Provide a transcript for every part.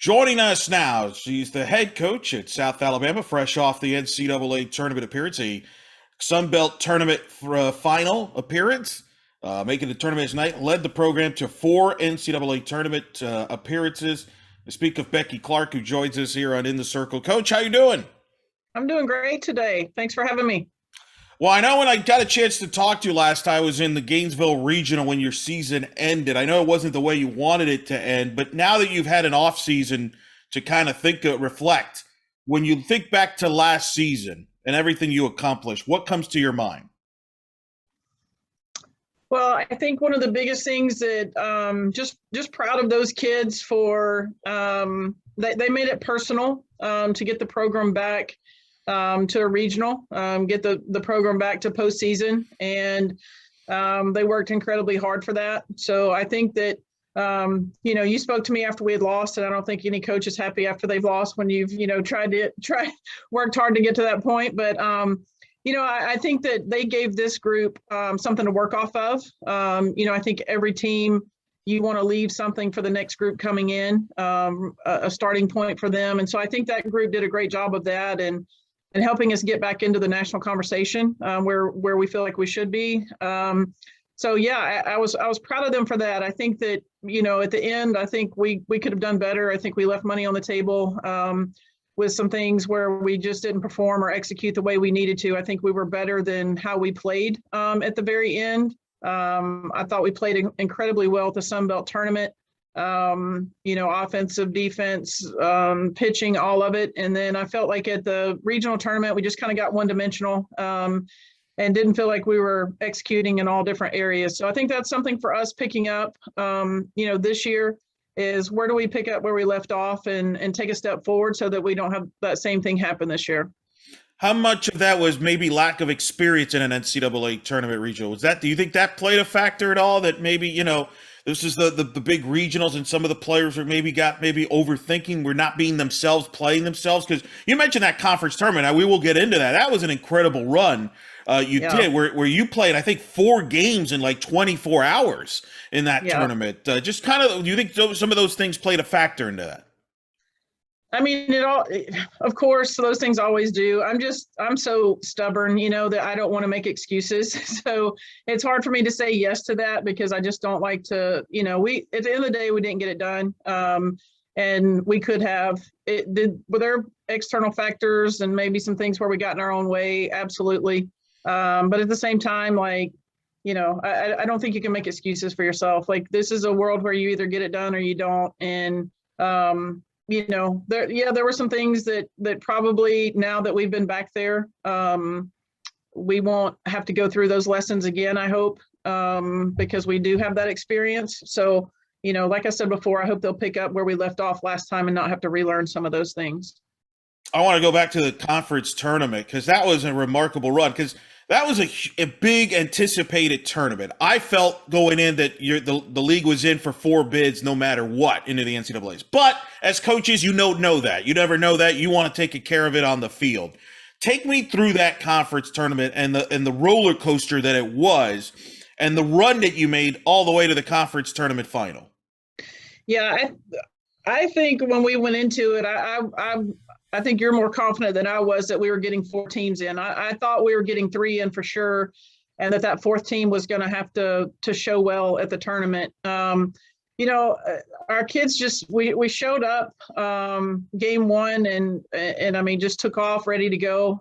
Joining us now, she's the head coach at South Alabama, fresh off the NCAA tournament appearance, a Sun Belt tournament final appearance, making the tournament tonight. Led the program to 4 NCAA tournament appearances. I speak of Becky Clark, who joins us here on In the Circle. Coach, how you doing? I'm doing great today. Thanks for having me. Well, I know when I got a chance to talk to you last time, I was in the Gainesville Regional when your season ended. I know it wasn't the way you wanted it to end, but now that you've had an off season to kind of reflect, when you think back to last season and everything you accomplished, what comes to your mind? Well, I think one of the biggest things that just proud of those kids for they made it personal to get the program back to a regional, get the program back to postseason, and they worked incredibly hard for that. So I think that you spoke to me after we had lost, and I don't think any coach is happy after they've lost when you've worked hard to get to that point. But I think that they gave this group something to work off of. I think every team, you want to leave something for the next group coming in, a starting point for them. And so I think that group did a great job of that and helping us get back into the national conversation where we feel like we should be. So yeah, I was proud of them for that. I think that, at the end, I think we could have done better. I think we left money on the table with some things where we just didn't perform or execute the way we needed to. I think we were better than how we played at the very end. I thought we played incredibly well at the Sun Belt Tournament. Offensive, defense, pitching, all of it. And then I felt like at the regional tournament, we just kind of got one-dimensional and didn't feel like we were executing in all different areas. So I think that's something for us picking up, this year is where do we pick up where we left off and take a step forward so that we don't have that same thing happen this year. How much of that was maybe lack of experience in an NCAA tournament regional? Do you think that played a factor at all, that maybe, this is the big regionals and some of the players are maybe overthinking, we're not being themselves, playing themselves? Because you mentioned that conference tournament. We will get into that. That was an incredible run did where you played, I think, 4 games in like 24 hours in that tournament. Just kind of, do you think some of those things played a factor into that? I mean, of course, those things always do. I'm so stubborn, that I don't want to make excuses. So it's hard for me to say yes to that because I just don't like to, at the end of the day, we didn't get it done. And we could have, were there external factors and maybe some things where we got in our own way? Absolutely. But at the same time, I don't think you can make excuses for yourself. Like, this is a world where you either get it done or you don't. And, there were some things that probably, now that we've been back there, we won't have to go through those lessons again, I hope, because we do have that experience. So, like I said before, I hope they'll pick up where we left off last time and not have to relearn some of those things. I want to go back to the conference tournament because that was a remarkable run, because that was a big anticipated tournament. I felt going in that the league was in for 4 bids no matter what into the NCAAs. But as coaches, you don't know that. You never know that. You want to take care of it on the field. Take me through that conference tournament and the roller coaster that it was and the run that you made all the way to the conference tournament final. Yeah, I think when we went into it, I think you're more confident than I was that we were getting 4 teams in. I thought we were getting 3 in for sure, and that 4th team was going to have to show well at the tournament. Our kids we showed up game 1 and I mean, just took off ready to go.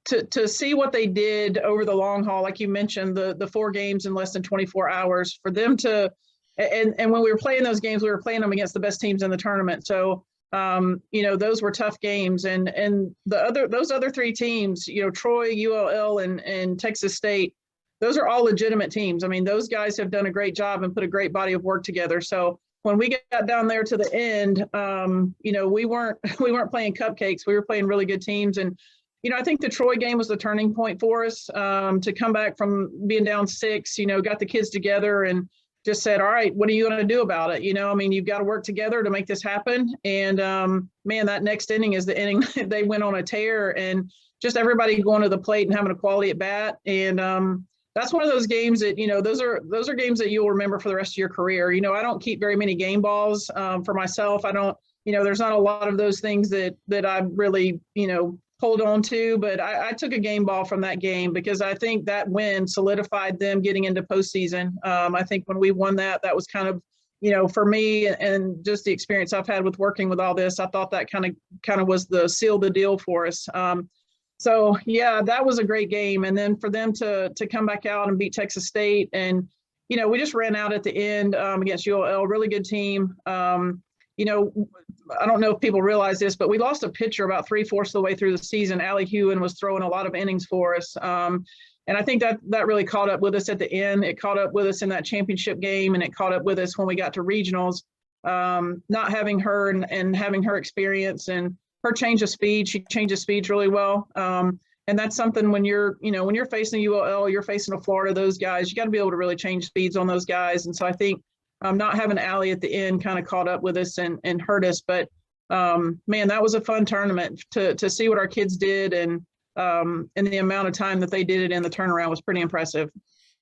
To see what they did over the long haul, like you mentioned, the 4 games in less than 24 hours for them to, and when we were playing those games, we were playing them against the best teams in the tournament. So, those were tough games, and those other 3 teams, Troy, ULL, and Texas State, those are all legitimate teams. I mean, those guys have done a great job and put a great body of work together. So when we got down there to the end, we weren't playing cupcakes. We were playing really good teams, and I think the Troy game was the turning point for us to come back from being down 6. Got the kids together and just said, all right, what are you going to do about it? You've got to work together to make this happen. And man, that next inning is the inning they went on a tear, and just everybody going to the plate and having a quality at bat. And that's one of those games that, those are games that you'll remember for the rest of your career. I don't keep very many game balls for myself. I don't, there's not a lot of those things that I really, hold on to, but I took a game ball from that game because I think that win solidified them getting into postseason. I think when we won that was kind of, for me and just the experience I've had with working with all this, I thought that kind of was the seal the deal for us. So yeah, that was a great game. And then for them to come back out and beat Texas State, and we just ran out at the end against ULL, really good team. I don't know if people realize this, but we lost a pitcher about 3/4 of the way through the season. Allie Hewen was throwing a lot of innings for us. And I think that really caught up with us at the end. It caught up with us in that championship game, and it caught up with us when we got to regionals. Not having her and having her experience and her change of speed, she changes speeds really well. And that's something when you're facing ULL, you're facing a Florida, those guys, you got to be able to really change speeds on those guys. And so I think not having Allie at the end kind of caught up with us and hurt us. But man, that was a fun tournament to see what our kids did, and the amount of time that they did it in the turnaround was pretty impressive.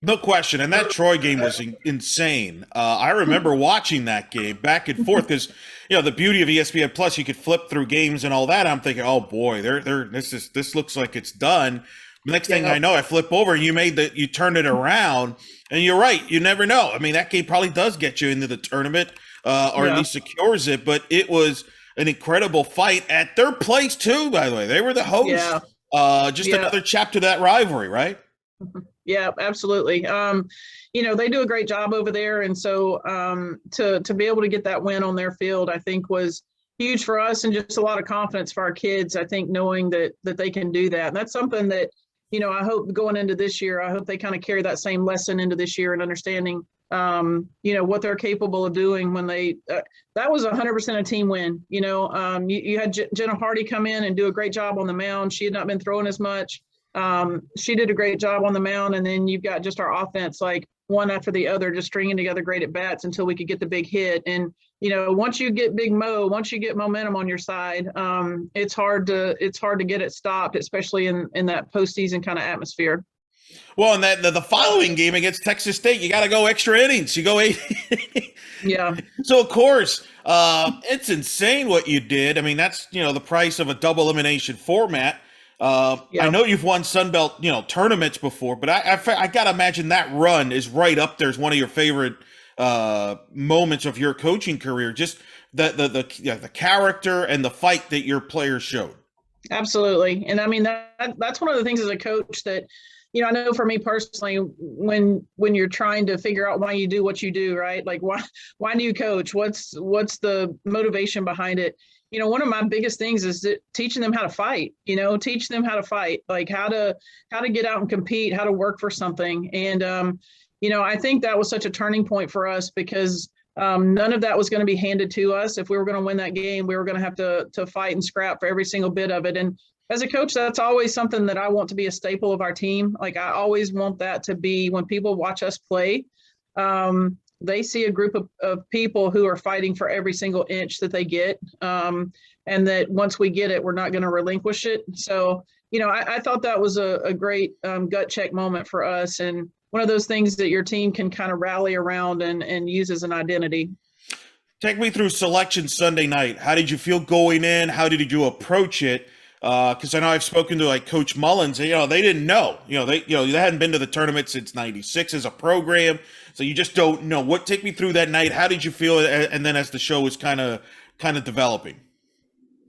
No question. And that Troy game was insane. I remember watching that game back and forth because, the beauty of ESPN Plus, you could flip through games and all that. I'm thinking, oh boy, this looks like it's done. Next thing I know, I flip over and you turned it around, and you're right. You never know. I mean, that game probably does get you into the tournament, or at least secures it, but it was an incredible fight at their place too, by the way. They were the hosts. Another chapter to that rivalry, right? Yeah, absolutely. They do a great job over there. And so to be able to get that win on their field, I think was huge for us, and just a lot of confidence for our kids, I think, knowing that they can do that. And that's something that, I hope going into this year, I hope they kind of carry that same lesson into this year and understanding, what they're capable of doing when that was 100% a team win. You had Jenna Hardy come in and do a great job on the mound. She had not been throwing as much. She did a great job on the mound, and then you've got just our offense, like one after the other, just stringing together great at bats until we could get the big hit. And once you get once you get momentum on your side, it's hard to get it stopped, especially in that postseason kind of atmosphere. Well, and that the following game against Texas State, you got to go extra innings. You go 8. Yeah. So of course, it's insane what you did. I mean, that's the price of a double elimination format. I know you've won Sunbelt, tournaments before, but I got to imagine that run is right up there as one of your favorite moments of your coaching career. Just the character and the fight that your players showed. Absolutely. And I mean, that's one of the things as a coach that, I know for me personally, when you're trying to figure out why you do what you do, right? Like why do you coach? What's the motivation behind it? One of my biggest things is teaching them how to fight, teach them how to fight, like how to get out and compete, how to work for something. And, I think that was such a turning point for us because none of that was going to be handed to us. If we were going to win that game, we were going to have to fight and scrap for every single bit of it. And as a coach, that's always something that I want to be a staple of our team. Like I always want that to be when people watch us play, they see a group of people who are fighting for every single inch that they get. And that once we get it, we're not going to relinquish it. So, I thought that was a great gut check moment for us. And one of those things that your team can kind of rally around and use as an identity. Take me through selection Sunday night. How did you feel going in? How did you approach it? Because I know I've spoken to like Coach Mullins, and, they didn't know, they hadn't been to the tournament since '96 as a program. So you just don't know. Take me through that night. How did you feel? And then as the show was kind of developing.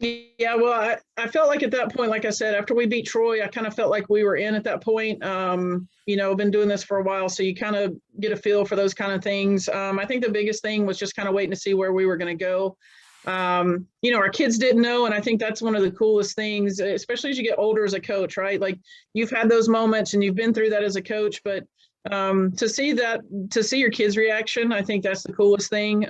Yeah, well, I felt like at that point, like I said, after we beat Troy, I kind of felt like we were in at that point. I've been doing this for a while, so you kind of get a feel for those kind of things. I think the biggest thing was just kind of waiting to see where we were going to go. Our kids didn't know. And I think that's one of the coolest things, especially as you get older as a coach, right? Like you've had those moments and you've been through that as a coach, but to see your kids' reaction, I think that's the coolest thing.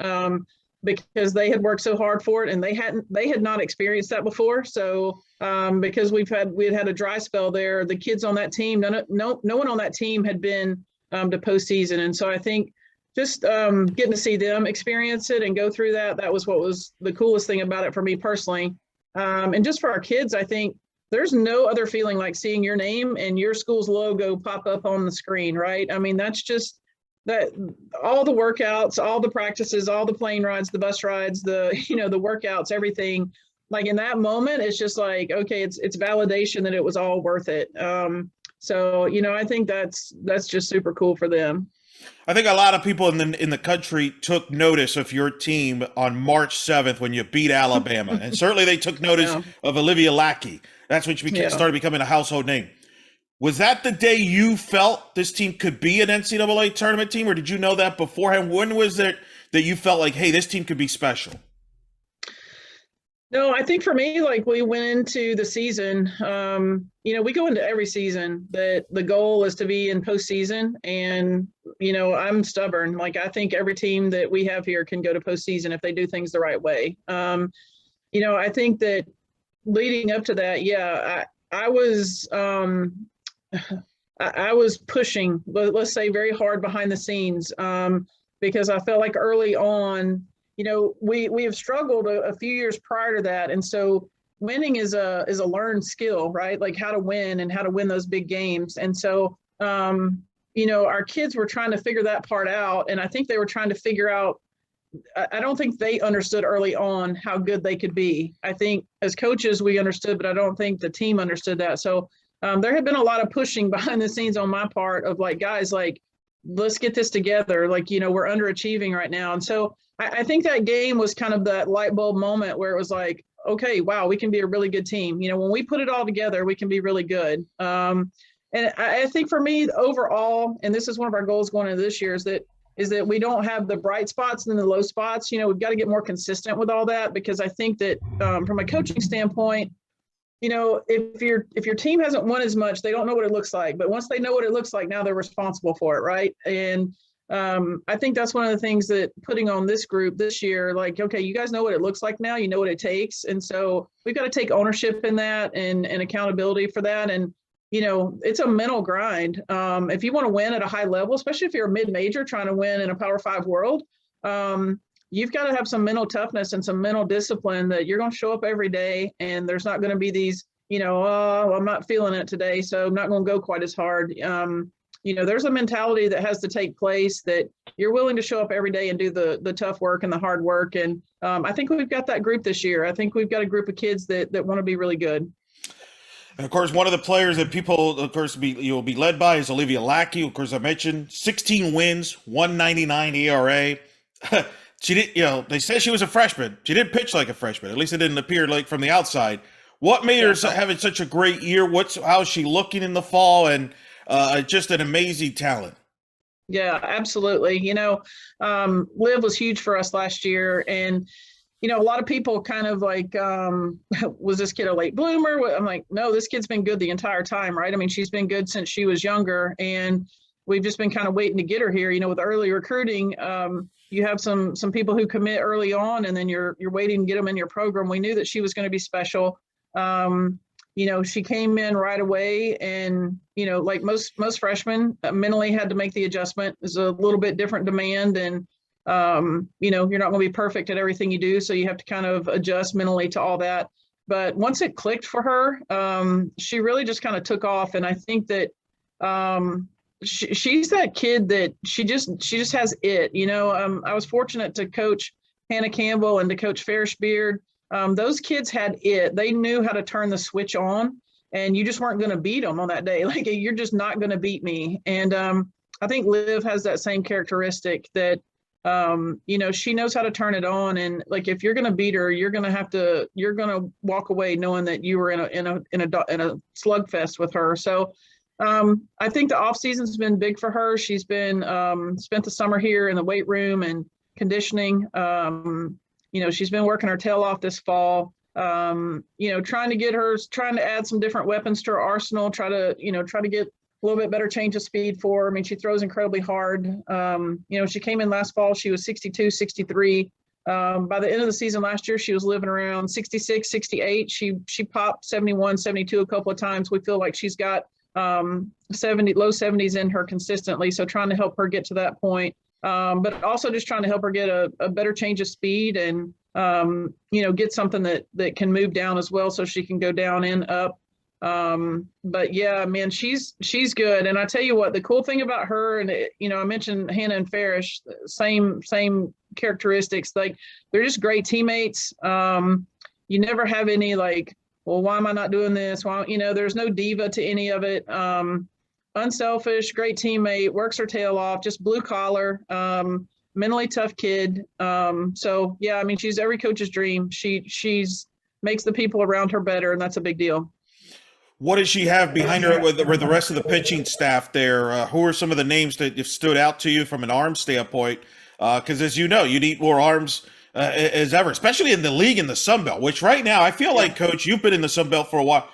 Because they had worked so hard for it and they had not experienced that before. So because we had had a dry spell there, the kids on that team, no one on that team had been to postseason. And so I think just getting to see them experience it and go through that was what was the coolest thing about it for me personally. And just for our kids, I think there's no other feeling like seeing your name and your school's logo pop up on the screen, right? I mean, that's just that all the workouts, all the practices, all the plane rides, the bus rides, the the workouts, everything. Like in that moment, it's just like, okay, it's validation that it was all worth it. So I think that's just super cool for them. I think a lot of people in the country took notice of your team on March 7th when you beat Alabama, and certainly they took notice Yeah, of Olivia Lackey. That's when she yeah. started becoming a household name. Was that the day you felt this team could be an NCAA tournament team, or did you know that beforehand? When was it that you felt like, hey, this team could be special? No, I think for me, like we went into the season, we go into every season that the goal is to be in postseason. And, I'm stubborn. Like I think every team that we have here can go to postseason if they do things the right way. I think that leading up to that, yeah, I was I was pushing, let's say, very hard behind the scenes because I felt like early on, we have struggled a few years prior to that, and so winning is a learned skill, right? Like how to win and how to win those big games. And so our kids were trying to figure that part out, and I think they were trying to figure out. I don't think they understood early on how good they could be. I think as coaches we understood, but I don't think the team understood that. So there had been a lot of pushing behind the scenes on my part of like, guys, like, let's get this together. Like, we're underachieving right now. And so I think that game was kind of that light bulb moment where it was like, okay, wow, we can be a really good team. When we put it all together, we can be really good. And I think for me overall, and this is one of our goals going into this year, is that we don't have the bright spots and the low spots. We've got to get more consistent with all that, because I think that from a coaching standpoint, if your team hasn't won as much, they don't know what it looks like. But once they know what it looks like, now they're responsible for it, right? And I think that's one of the things that putting on this group this year, like, okay, you guys know what it looks like now, you know what it takes. And so we've got to take ownership in that and accountability for that. And, it's a mental grind. If you want to win at a high level, especially if you're a mid-major trying to win in a Power 5 world, you've got to have some mental toughness and some mental discipline that you're going to show up every day. And there's not going to be these, oh, I'm not feeling it today, so I'm not going to go quite as hard. There's a mentality that has to take place that you're willing to show up every day and do the tough work and the hard work. And I think we've got that group this year. I think we've got a group of kids that want to be really good. And of course, one of the players that people, of course, you'll be led by is Olivia Lackey. Of course, I mentioned 16 wins, 1.99 ERA. She did, they said she was a freshman. She didn't pitch like a freshman. At least it didn't appear like from the outside. What made her having such a great year? How is she looking in the fall? And just an amazing talent. Yeah, absolutely. Liv was huge for us last year, and a lot of people kind of like, was this kid a late bloomer? I'm like, no, this kid's been good the entire time, right? I mean, she's been good since she was younger, and we've just been kind of waiting to get her here. With early recruiting, you have some people who commit early on, and then you're waiting to get them in your program. We knew that she was going to be special. She came in right away, and like most freshmen, mentally had to make the adjustment. It's a little bit different demand, and you're not going to be perfect at everything you do, so you have to kind of adjust mentally to all that. But once it clicked for her, she really just kind of took off, and I think that she's that kid that she just has it. I was fortunate to coach Hannah Campbell and to coach Ferris Beard. Those kids had it. They knew how to turn the switch on, and you just weren't going to beat them on that day. Like, you're just not going to beat me. And I think Liv has that same characteristic that, she knows how to turn it on. And like, if you're going to beat her, you're going to walk away knowing that you were in a slugfest with her. So I think the off season's been big for her. She's been spent the summer here in the weight room and conditioning. She's been working her tail off this fall, trying to add some different weapons to her arsenal, try to get a little bit better change of speed for her. I mean, she throws incredibly hard. She came in last fall, she was 62, 63. By the end of the season last year, she was living around 66, 68. She popped 71, 72 a couple of times. We feel like she's got low 70s in her consistently. So trying to help her get to that point. But also just trying to help her get a better change of speed and, get something that can move down as well, so she can go down and up. But yeah, man, she's good. And I tell you what, the cool thing about her, and I mentioned Hannah and Farish, same characteristics. Like they're just great teammates. You never have any like, well, why am I not doing this? Why, there's no diva to any of it. Unselfish, great teammate, works her tail off, just blue collar, mentally tough kid. So yeah, I mean, she's every coach's dream. She's makes the people around her better, and that's a big deal. What does she have behind her with the rest of the pitching staff there? Who are some of the names that have stood out to you from an arm standpoint? Because as you know, you need more arms as ever, especially in the league in the Sun Belt, which right now I feel like, Coach, you've been in the Sun Belt for a while.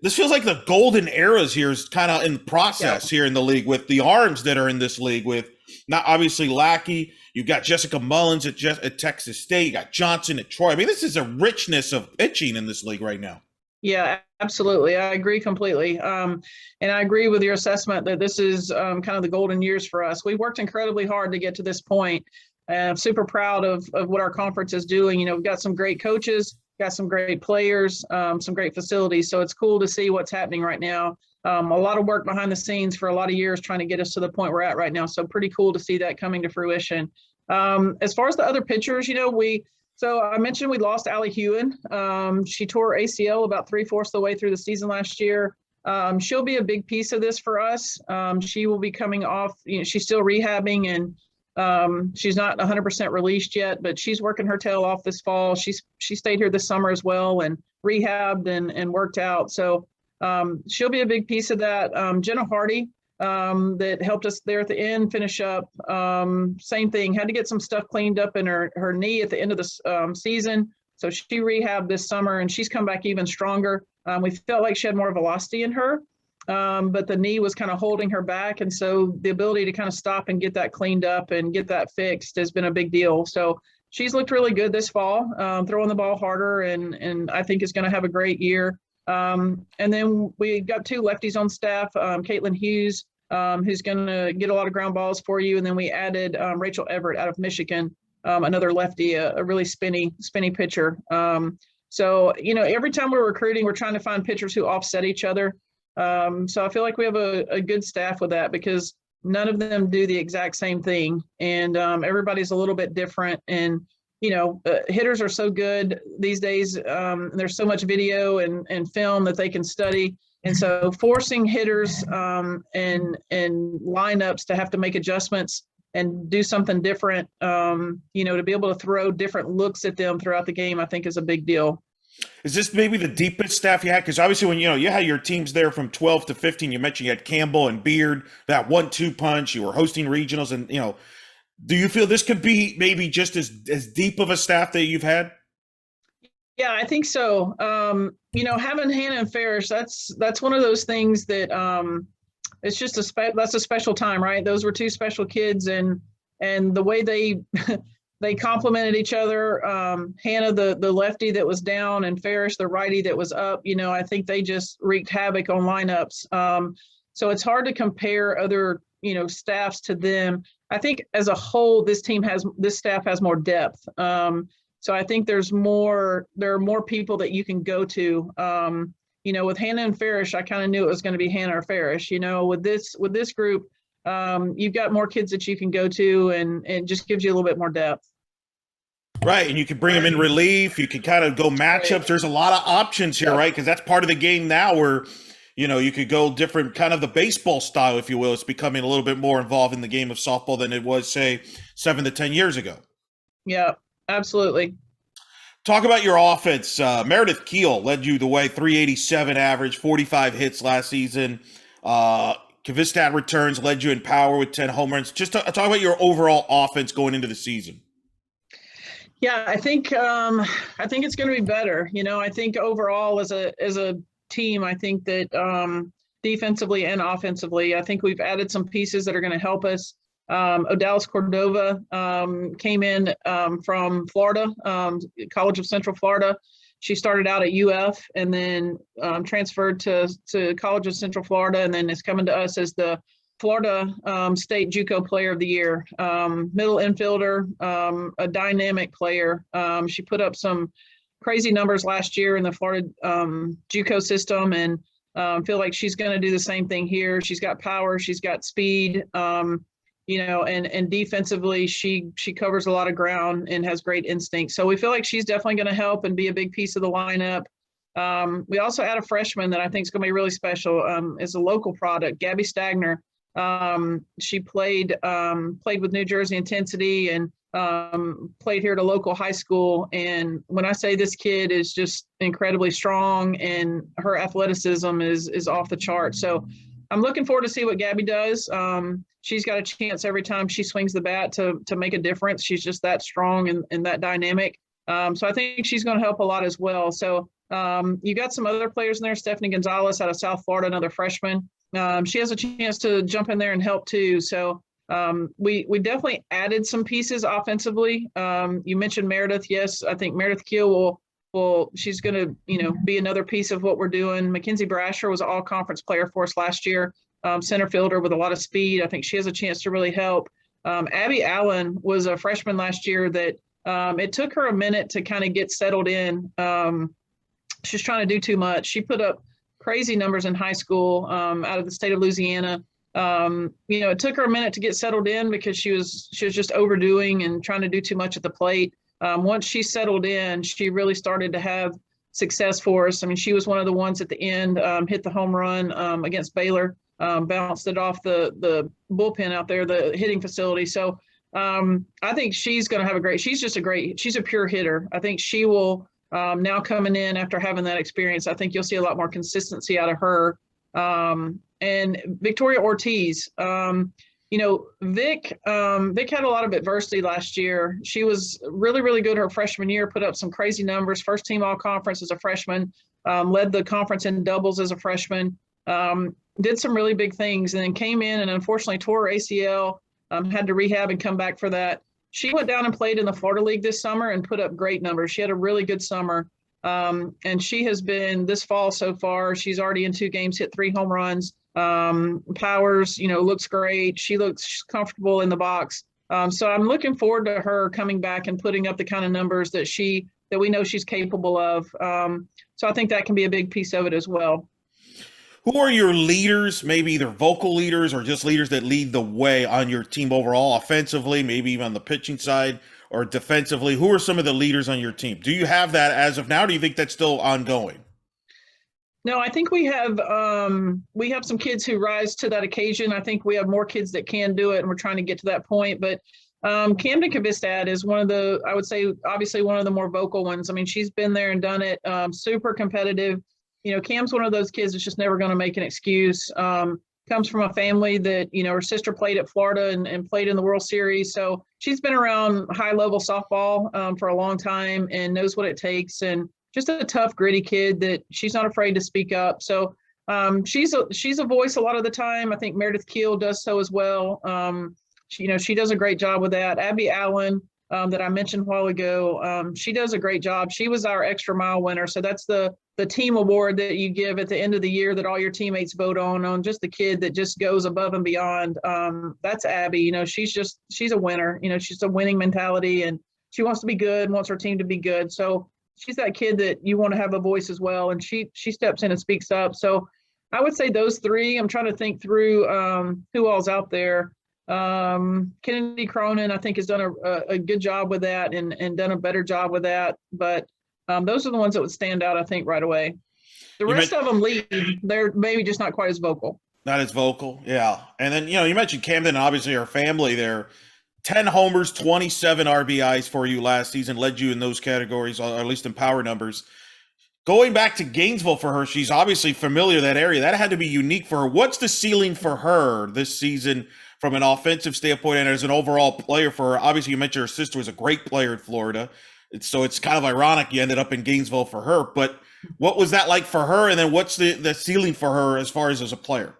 This feels like the golden eras here is kind of in process here in the league with the arms that are in this league with not obviously Lackey. You've got Jessica Mullins at Texas State. You got Johnson at Troy. I mean, this is a richness of pitching in this league right now. Yeah, absolutely. I agree completely. And I agree with your assessment that this is kind of the golden years for us. We worked incredibly hard to get to this point. I'm super proud of what our conference is doing. We've got some great coaches, got some great players, some great facilities. So it's cool to see what's happening right now. A lot of work behind the scenes for a lot of years trying to get us to the point we're at right now. So pretty cool to see that coming to fruition. As far as the other pitchers, so I mentioned we lost Allie Hewen. She tore her ACL about 3/4 of the way through the season last year. She'll be a big piece of this for us. She will be coming off, she's still rehabbing and she's not 100% released yet, but she's working her tail off this fall. She stayed here this summer as well and rehabbed and worked out. So she'll be a big piece of that. Jenna Hardy, that helped us there at the end, finish up. Same thing, had to get some stuff cleaned up in her knee at the end of the season. So she rehabbed this summer and she's come back even stronger. We felt like she had more velocity in her, but the knee was kind of holding her back. And so the ability to kind of stop and get that cleaned up and get that fixed has been a big deal. So she's looked really good this fall, throwing the ball harder and I think is going to have a great year. And then we got 2 lefties on staff, Caitlin Hughes, who's going to get a lot of ground balls for you. And then we added Rachel Everett out of Michigan, another lefty, a really spinny pitcher. So, every time we're recruiting, we're trying to find pitchers who offset each other. So I feel like we have a good staff with that because none of them do the exact same thing. And everybody's a little bit different. And, hitters are so good these days. There's so much video and film that they can study. And so forcing hitters and lineups to have to make adjustments and do something different, to be able to throw different looks at them throughout the game, I think is a big deal. Is this maybe the deepest staff you had? Because obviously when, you had your teams there from 12 to 15, you mentioned you had Campbell and Beard, that 1-2 punch, you were hosting regionals and, do you feel this could be maybe just as deep of a staff that you've had? Yeah, I think so. Having Hannah and Farish, that's one of those things that it's just that's a special time, right? Those were 2 special kids, and the way they complemented each other. Hannah, the lefty that was down, and Farish, the righty that was up. I think they just wreaked havoc on lineups. So it's hard to compare other staffs to them. I think as a whole, this staff has more depth. So I think there are more people that you can go to. With Hannah and Farish, I kind of knew it was going to be Hannah or Farish. With this group, you've got more kids that you can go to, and just gives you a little bit more depth. Right, and you can bring them in relief. You can kind of go matchups. Right. There's a lot of options here, right? Because that's part of the game now where, you could go different, kind of the baseball style, if you will. It's becoming a little bit more involved in the game of softball than it was, say, 7 to 10 years ago. Yeah. Absolutely. Talk about your offense. Meredith Keel led you the way, 387 average, 45 hits last season. Kvistad returns, led you in power with 10 home runs. Just talk about your overall offense going into the season. Yeah, I think it's going to be better. I think overall as a team, I think that defensively and offensively, I think we've added some pieces that are going to help us. Odalis Cordova came in from Florida, College of Central Florida. She started out at UF and then transferred to College of Central Florida, and then is coming to us as the Florida State JUCO Player of the Year. Middle infielder, a dynamic player. She put up some crazy numbers last year in the Florida JUCO system, and Feel like she's going to do the same thing here. She's got power. She's got speed. And defensively, she covers a lot of ground and has great instinct. So we feel like she's definitely going to help and be a big piece of the lineup. We also add a freshman that I think is going to be really special. Is a local product, Gabby Stagner. She played with New Jersey Intensity and played here at a local high school. And when I say this kid is just incredibly strong and her athleticism is off the chart. So I'm looking forward to see what Gabby does. She's got a chance every time she swings the bat to make a difference. She's just that strong and that dynamic. So I think she's going to help a lot as well. So you got some other players in there. Stephanie Gonzalez out of South Florida, another freshman. She has a chance to jump in there and help too. So we definitely added some pieces offensively. You mentioned Meredith. Yes, I think Meredith Keel she's going to, be another piece of what we're doing. Mackenzie Brasher was an all-conference player for us last year, center fielder with a lot of speed. I think she has a chance to really help. Abby Allen was a freshman last year that it took her a minute to kind of get settled in. She's trying to do too much. She put up crazy numbers in high school out of the state of Louisiana. It took her a minute to get settled in because she was just overdoing and trying to do too much at the plate. Once she settled in, she really started to have success for us. I mean, she was one of the ones at the end, hit the home run against Baylor, bounced it off the bullpen out there, the hitting facility. So I think she's going to have she's a pure hitter. I think she will now coming in after having that experience, I think you'll see a lot more consistency out of her. And Victoria Ortiz, Vic had a lot of adversity last year. She was really, really good her freshman year, put up some crazy numbers, first team all conference as a freshman, led the conference in doubles as a freshman, did some really big things, and then came in and unfortunately tore her ACL, had to rehab and come back for that. She went down and played in the Florida League this summer and put up great numbers. She had a really good summer. And she has been this fall so far. She's already in 2 games, hit 3 home runs. Powers, looks great. She looks comfortable in the box. So I'm looking forward to her coming back and putting up the kind of numbers that we know she's capable of. So I think that can be a big piece of it as well. Who are your leaders, maybe either vocal leaders or just leaders that lead the way on your team overall, offensively, maybe even on the pitching side or defensively? Who are some of the leaders on your team? Do you have that as of now? Or do you think that's still ongoing? No, I think we have some kids who rise to that occasion. I think we have more kids that can do it, and we're trying to get to that point. But Camden Kavistad is one of the, I would say, obviously one of the more vocal ones. I mean, she's been there and done it, super competitive. Cam's one of those kids that's just never going to make an excuse. Comes from a family that, her sister played at Florida and played in the World Series. So she's been around high-level softball for a long time and knows what it takes. And just a tough, gritty kid that she's not afraid to speak up. So she's a voice a lot of the time. I think Meredith Keel does so as well. She does a great job with that. Abby Allen, that I mentioned a while ago, she does a great job. She was our extra mile winner. So that's the team award that you give at the end of the year that all your teammates vote on just the kid that just goes above and beyond. That's Abby. She's a winner. She's a winning mentality, and she wants to be good, wants her team to be good. So she's that kid that you want to have a voice as well, and she steps in and speaks up. So I would say those 3. I'm trying to think through who all's out there. Kennedy Cronin, I think, has done a good job with that and done a better job with that. But those are the ones that would stand out, I think, right away. The rest of them lead. They're maybe just not quite as vocal. Not as vocal, yeah. And then, you mentioned Camden, obviously her family there. 10 homers, 27 RBIs for you last season, led you in those categories, or at least in power numbers. Going back to Gainesville for her, she's obviously familiar with that area. That had to be unique for her. What's the ceiling for her this season from an offensive standpoint and as an overall player for her? Obviously, you mentioned her sister was a great player at Florida. So it's kind of ironic you ended up in Gainesville for her. But what was that like for her? And then what's the ceiling for her as far as a player?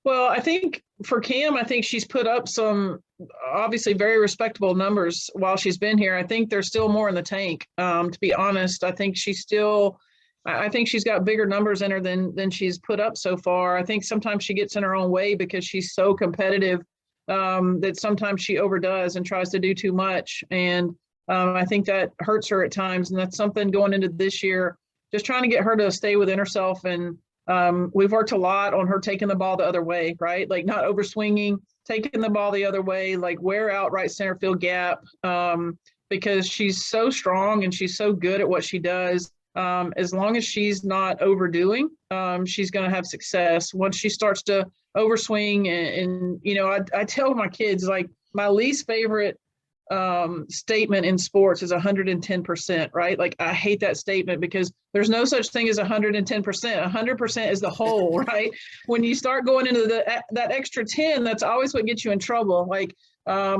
Well, I think for Cam, I think she's put up some obviously very respectable numbers while she's been here. I think there's still more in the tank, to be honest. I think she's got bigger numbers in her than she's put up so far. I think sometimes she gets in her own way because she's so competitive that sometimes she overdoes and tries to do too much. And I think that hurts her at times. And that's something going into this year. just trying to get her to stay within herself. And we've worked a lot on her taking the ball the other way, right? Like not over swinging, taking the ball the other way, like wear out right center field gap, because she's so strong and she's so good at what she does. As long as she's not overdoing, she's going to have success. Once she starts to overswing, and you know, I tell my kids, like, my least favorite statement in sports is 110%, right? Like, I hate that statement because there's no such thing as 110%. 100% is the whole, right? When you start going into that extra 10, that's always what gets you in trouble. Like,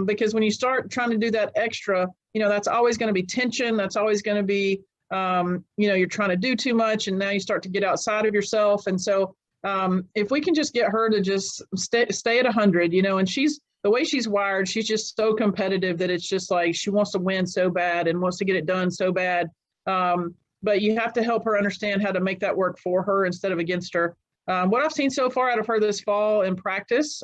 because when you start trying to do that extra, you know, that's always going to be tension. That's always going to be, you know, you're trying to do too much, and now you start to get outside of yourself. And so if we can just get her to just stay at 100, you know, and the way she's wired, she's just so competitive that it's just like she wants to win so bad and wants to get it done so bad. But you have to help her understand how to make that work for her instead of against her. What I've seen so far out of her this fall in practice,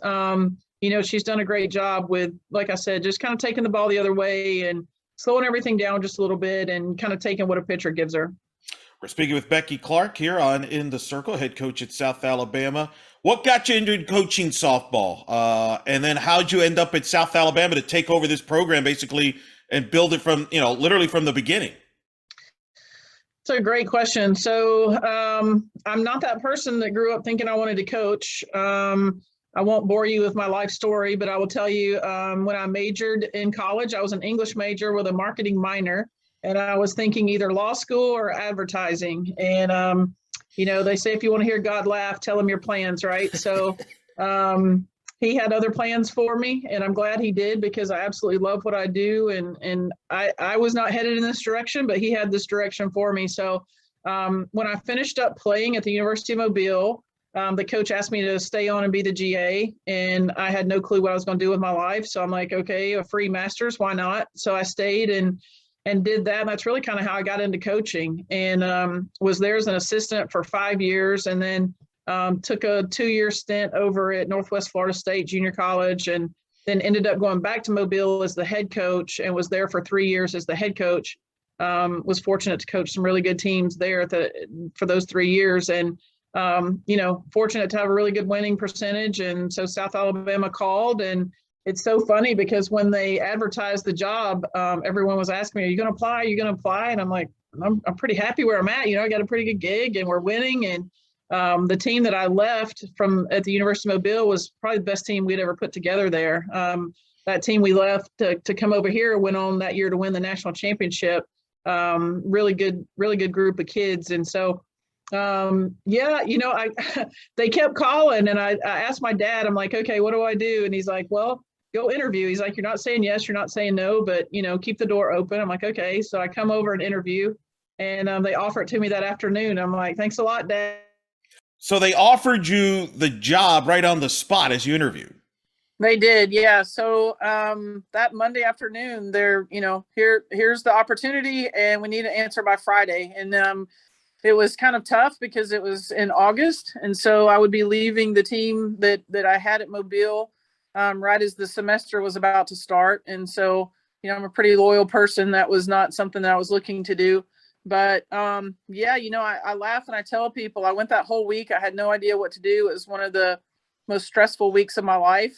you know, she's done a great job with, like I said, just kind of taking the ball the other way and slowing everything down just a little bit and kind of taking what a pitcher gives her. We're speaking with Becky Clark here on In the Circle, head coach at South Alabama. What got you into coaching softball? And then how'd you end up at South Alabama to take over this program basically and build it from, you know, literally from the beginning? It's a great question. So I'm not that person that grew up thinking I wanted to coach. I won't bore you with my life story, but I will tell you, when I majored in college, I was an English major with a marketing minor, and I was thinking either law school or advertising. And, you know, they say if you want to hear God laugh, tell him your plans, right? So he had other plans for me, and I'm glad he did, because I absolutely love what I do. And I was not headed in this direction, but he had this direction for me. So when I finished up playing at the University of Mobile, the coach asked me to stay on and be the GA, and I had no clue what I was going to do with my life. So I'm like, okay, a free master's, why not? So I stayed and did that. And that's really kind of how I got into coaching, and was there as an assistant for 5 years, and then took a 2-year stint over at Northwest Florida State Junior College, and then ended up going back to Mobile as the head coach, and was there for 3 years as the head coach. Was fortunate to coach some really good teams there for those 3 years. And you know, fortunate to have a really good winning percentage. And so South Alabama called, and it's so funny because when they advertised the job, everyone was asking me, are you going to apply? Are you going to apply? And I'm like, I'm pretty happy where I'm at. You know, I got a pretty good gig and we're winning. And the team that I left from at the University of Mobile was probably the best team we'd ever put together there. That team we left to come over here went on that year to win the national championship. Really good group of kids. And so, yeah, you know, they kept calling, and I asked my dad, I'm like, okay, what do I do? And he's like, well, go interview. He's like, you're not saying yes, you're not saying no, but, you know, keep the door open. I'm like, okay. So I come over and interview, and they offer it to me that afternoon. I'm like, thanks a lot, Dad. So they offered you the job right on the spot as you interviewed. They did, yeah. So that Monday afternoon, they're, you know, here's the opportunity, and we need to answer by Friday. And it was kind of tough because it was in August, and so I would be leaving the team that I had at Mobile right as the semester was about to start. And so, you know, I'm a pretty loyal person. That was not something that I was looking to do. But yeah, you know, I laugh and I tell people I went that whole week. I had no idea what to do. It was one of the most stressful weeks of my life.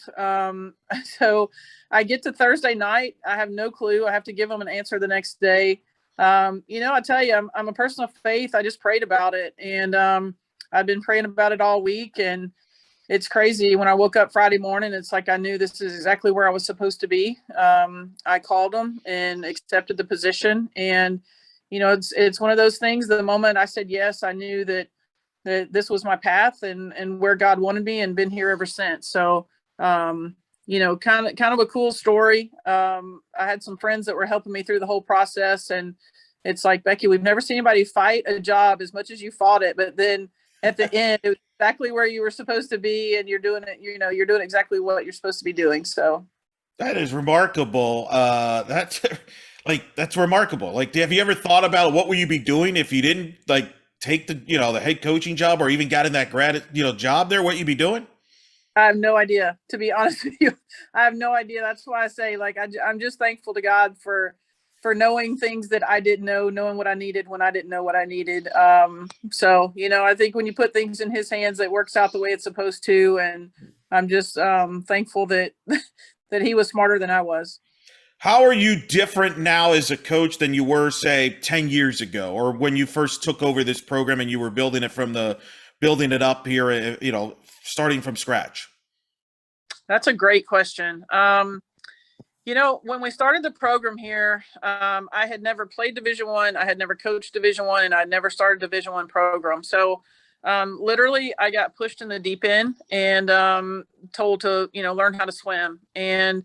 So I get to Thursday night. I have no clue. I have to give them an answer the next day. You know, I tell you, I'm a person of faith. I just prayed about it, and I've been praying about it all week. And it's crazy. When I woke up Friday morning, it's like I knew this is exactly where I was supposed to be. I called them and accepted the position. And, you know, it's one of those things. The moment I said yes, I knew that this was my path and where God wanted me, and been here ever since. So, you know, kind of a cool story. I had some friends that were helping me through the whole process, and it's like, Becky, we've never seen anybody fight a job as much as you fought it, but then at the end, it was exactly where you were supposed to be, and you're doing it. You know, you're doing exactly what you're supposed to be doing. So That is remarkable. That's remarkable. Like, have you ever thought about what would you be doing if you didn't like take the head coaching job, or even got in that job there? What you'd be doing? I have no idea, to be honest with you. I have no idea. That's why I say, like, I'm just thankful to God for knowing things that I didn't know, knowing what I needed when I didn't know what I needed. So, I think when you put things in his hands, it works out the way it's supposed to. And I'm just thankful that that he was smarter than I was. How are you different now as a coach than you were, say, 10 years ago, or when you first took over this program and you were building it up here, starting from scratch? That's a great question. When we started the program here, I had never played Division I. I had never coached Division I, and I'd never started a Division I program. So literally, I got pushed in the deep end and told to, learn how to swim. And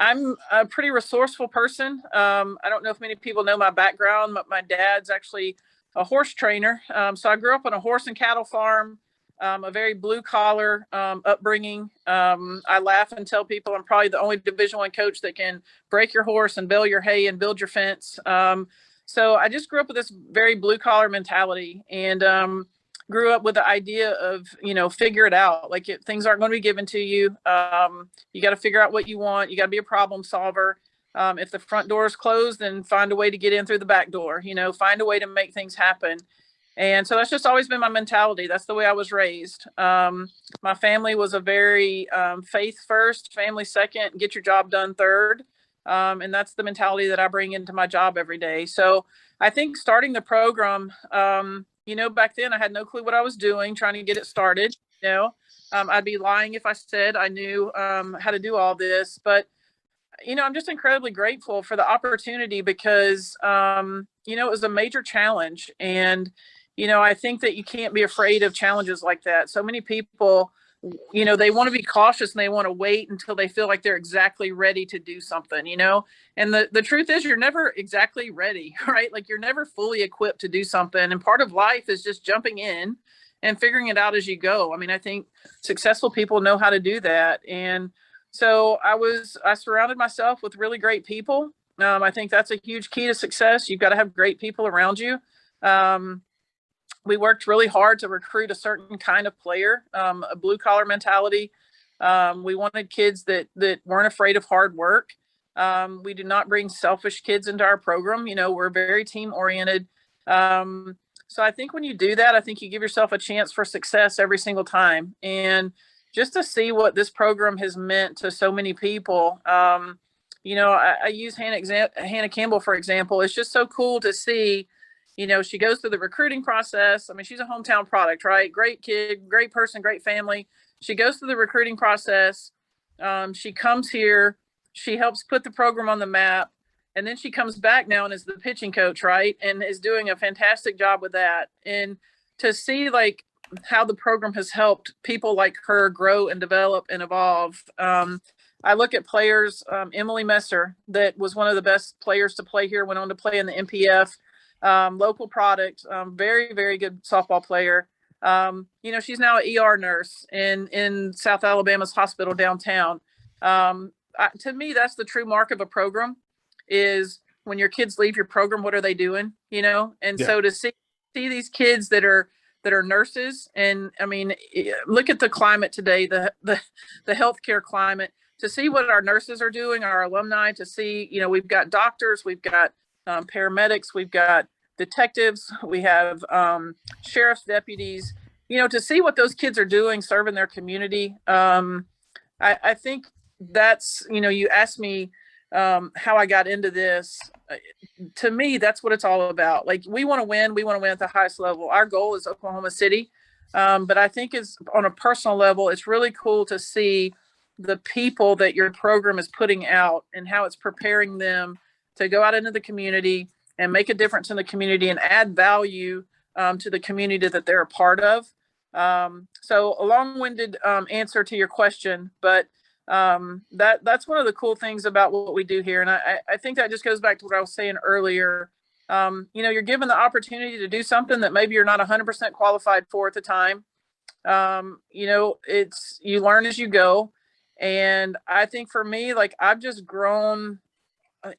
I'm a pretty resourceful person. I don't know if many people know my background, but my dad's actually a horse trainer. So I grew up on a horse and cattle farm. A very blue collar upbringing. I laugh and tell people I'm probably the only Division I coach that can break your horse and bale your hay and build your fence. So I just grew up with this very blue collar mentality and grew up with the idea of, figure it out. Like things aren't going to be given to you. You got to figure out what you want. You got to be a problem solver. If the front door is closed, then find a way to get in through the back door, find a way to make things happen. And so that's just always been my mentality. That's the way I was raised. My family was a very faith first, family second, get your job done third. And that's the mentality that I bring into my job every day. So I think starting the program, back then I had no clue what I was doing, trying to get it started. I'd be lying if I said I knew how to do all this. But, I'm just incredibly grateful for the opportunity because, it was a major challenge. And I think that you can't be afraid of challenges like that. So many people, they want to be cautious and they want to wait until they feel like they're exactly ready to do something, and the truth is you're never exactly ready, right? Like you're never fully equipped to do something. And part of life is just jumping in and figuring it out as you go. I mean, I think successful people know how to do that. And so I surrounded myself with really great people. I think that's a huge key to success. You've got to have great people around you. We worked really hard to recruit a certain kind of player, a blue collar mentality. We wanted kids that weren't afraid of hard work. We do not bring selfish kids into our program. We're very team oriented. So I think when you do that, I think you give yourself a chance for success every single time. And just to see what this program has meant to so many people, I use Hannah Campbell, for example. It's just so cool to see. She goes through the recruiting process. I mean, she's a hometown product, right? Great kid, great person, great family. She goes through the recruiting process. She comes here. She helps put the program on the map. And then she comes back now and is the pitching coach, right? And is doing a fantastic job with that. And to see like how the program has helped people like her grow and develop and evolve. I look at players, Emily Messer, that was one of the best players to play here, went on to play in the MPF. Local product, very, very good softball player. She's now an ER nurse in South Alabama's hospital downtown. To me, that's the true mark of a program is when your kids leave your program, what are they doing? And so to see these kids that are nurses, and I mean, look at the climate today, the healthcare climate, to see what our nurses are doing, our alumni, to see, we've got doctors, we've got paramedics, we've got detectives, we have sheriff's deputies, to see what those kids are doing, serving their community. I think that's, you asked me how I got into this. To me, that's what it's all about. Like we want to win at the highest level. Our goal is Oklahoma City. But I think it's on a personal level, it's really cool to see the people that your program is putting out and how it's preparing them to go out into the community and make a difference in the community and add value to the community that they're a part of. So a long-winded answer to your question, but that's one of the cool things about what we do here. And I think that just goes back to what I was saying earlier. You're given the opportunity to do something that maybe you're not 100% qualified for at the time. You learn as you go. And I think for me, like I've just grown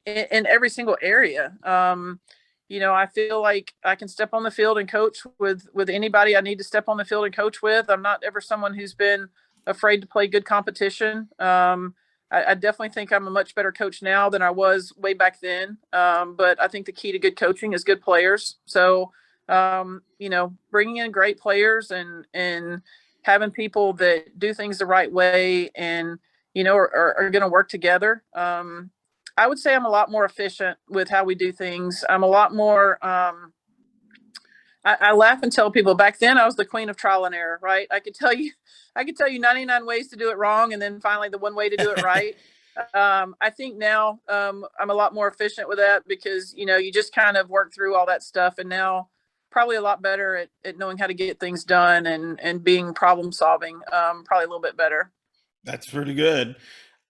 in every single area. I feel like I can step on the field and coach with anybody I need to step on the field and coach with. I'm not ever someone who's been afraid to play good competition. I definitely think I'm a much better coach now than I was way back then. But I think the key to good coaching is good players. So, bringing in great players and having people that do things the right way and, are going to work together. I would say I'm a lot more efficient with how we do things. I'm a lot more, I laugh and tell people back then I was the queen of trial and error, right? I could tell you 99 ways to do it wrong. And then finally the one way to do it right. I think now I'm a lot more efficient with that because, you just kind of work through all that stuff. And now probably a lot better at knowing how to get things done and being problem solving, probably a little bit better. That's pretty good.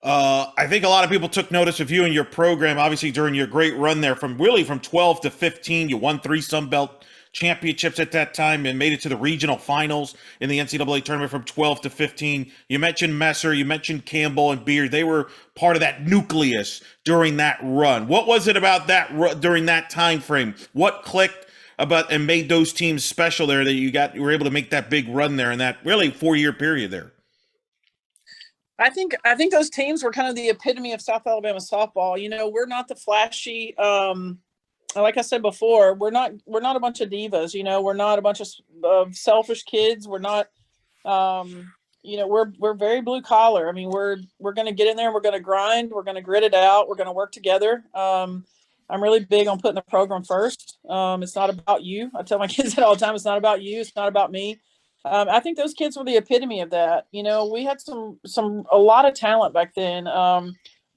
I think a lot of people took notice of you and your program, obviously during your great run there from 12 to 15. You won 3 Sun Belt championships at that time and made it to the regional finals in the NCAA tournament from 12 to 15. You mentioned Messer, you mentioned Campbell and Beard. They were part of that nucleus during that run. What was it about that during that time frame? What clicked about and made those teams special there that you were able to make that big run there in that really 4-year period there? I think those teams were kind of the epitome of South Alabama softball. We're not the flashy, like I said before, we're not a bunch of divas. We're not a bunch of selfish kids. We're not, we're very blue collar. I mean, we're going to get in there. We're going to grind. We're going to grit it out. We're going to work together. I'm really big on putting the program first. It's not about you. I tell my kids that all the time. It's not about you. It's not about me. I think those kids were the epitome of that. We had a lot of talent back then.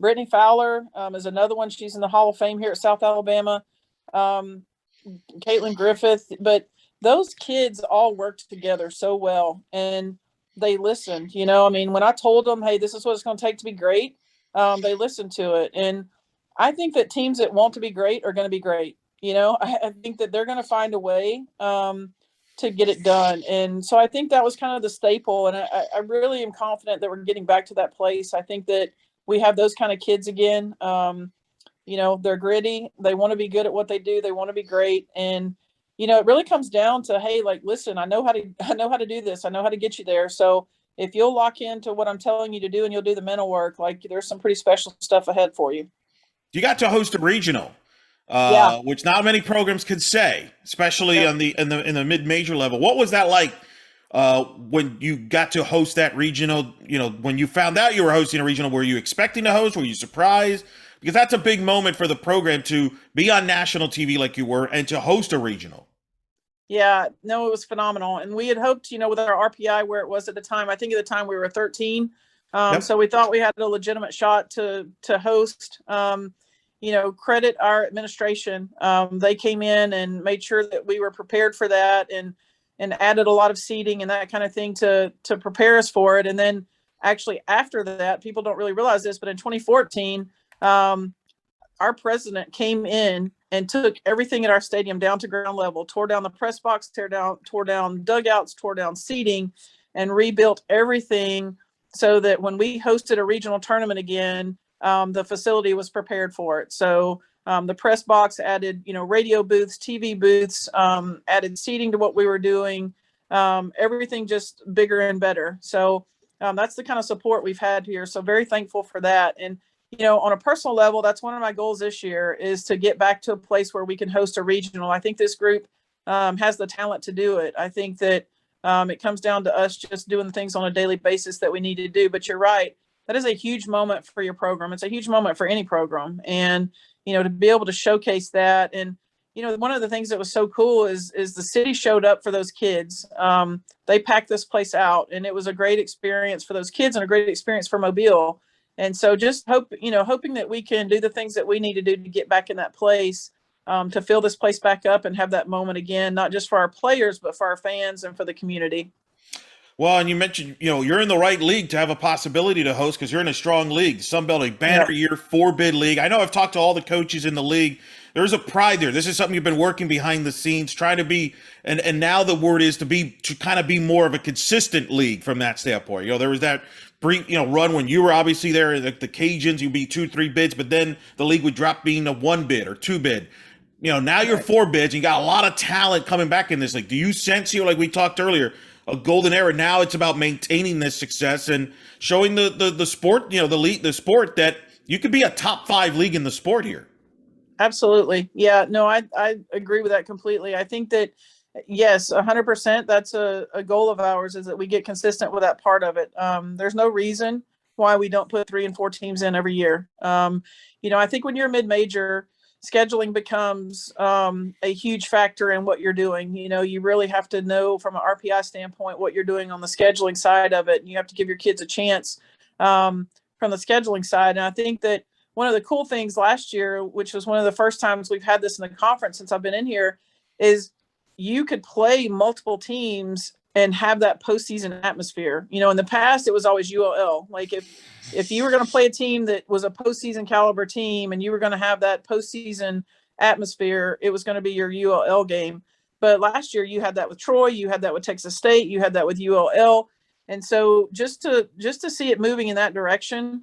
Brittany Fowler is another one. She's in the Hall of Fame here at South Alabama. Caitlin Griffith, but those kids all worked together so well and they listened. When I told them, hey, this is what it's going to take to be great, they listened to it. And I think that teams that want to be great are going to be great. I think that they're going to find a way to get it done. And so I think that was kind of the staple. And I really am confident that we're getting back to that place. I think that we have those kind of kids again. They're gritty. They want to be good at what they do. They want to be great. And, it really comes down to, hey, listen, I know how to do this. I know how to get you there. So if you'll lock into what I'm telling you to do and you'll do the mental work, there's some pretty special stuff ahead for you. You got to host a regional, which not many programs could say, especially in the mid-major level. What was that like when you got to host that regional? When you found out you were hosting a regional, were you expecting to host? Were you surprised? Because that's a big moment for the program to be on national TV like you were and to host a regional. Yeah, no, it was phenomenal. And we had hoped, with our RPI where it was at the time, I think at the time we were 13. So we thought we had a legitimate shot to host. Credit our administration. They came in and made sure that we were prepared for that and added a lot of seating and that kind of thing to prepare us for it. And then actually after that, people don't really realize this, but in 2014, our president came in and took everything at our stadium down to ground level, tore down the press box, tore down dugouts, tore down seating, and rebuilt everything so that when we hosted a regional tournament again, the facility was prepared for it. So the press box added, radio booths, TV booths, added seating to what we were doing, everything just bigger and better. So that's the kind of support we've had here. So very thankful for that. And on a personal level, that's one of my goals this year is to get back to a place where we can host a regional. I think this group has the talent to do it. I think that it comes down to us just doing things on a daily basis that we need to do. But you're right. That is a huge moment for your program. It's a huge moment for any program. And, to be able to showcase that. And, one of the things that was so cool is the city showed up for those kids. They packed this place out and it was a great experience for those kids and a great experience for Mobile. And so just hoping that we can do the things that we need to do to get back in that place, to fill this place back up and have that moment again, not just for our players, but for our fans and for the community. Well, and you mentioned, you're in the right league to have a possibility to host because you're in a strong league. Sun Belt, a banner year, 4-bid league. I know I've talked to all the coaches in the league. There's a pride there. This is something you've been working behind the scenes, trying to be, and now the word is to kind of be more of a consistent league from that standpoint. There was that brief, run when you were obviously there, the Cajuns, you'd be 2-3 bids, but then the league would drop being a 1-bid or 2-bid. Now you're 4 bids, and you got a lot of talent coming back in this league. Do you sense like we talked earlier, a golden era. Now it's about maintaining this success and showing the sport, the sport that you could be a top 5 league in the sport here. Absolutely. Yeah, no, I agree with that completely. I think that, yes, 100%, that's a goal of ours, is that we get consistent with that part of it. There's no reason why we don't put 3 and 4 teams in every year. I think when you're a mid-major, scheduling becomes a huge factor in what you're doing. You really have to know from an RPI standpoint what you're doing on the scheduling side of it. And you have to give your kids a chance from the scheduling side. And I think that one of the cool things last year, which was one of the first times we've had this in the conference since I've been in here, is you could play multiple teams and have that postseason atmosphere. In the past, it was always ULL. Like if you were going to play a team that was a postseason caliber team and you were going to have that postseason atmosphere, it was going to be your ULL game. But last year you had that with Troy, you had that with Texas State, you had that with ULL. And so just to see it moving in that direction,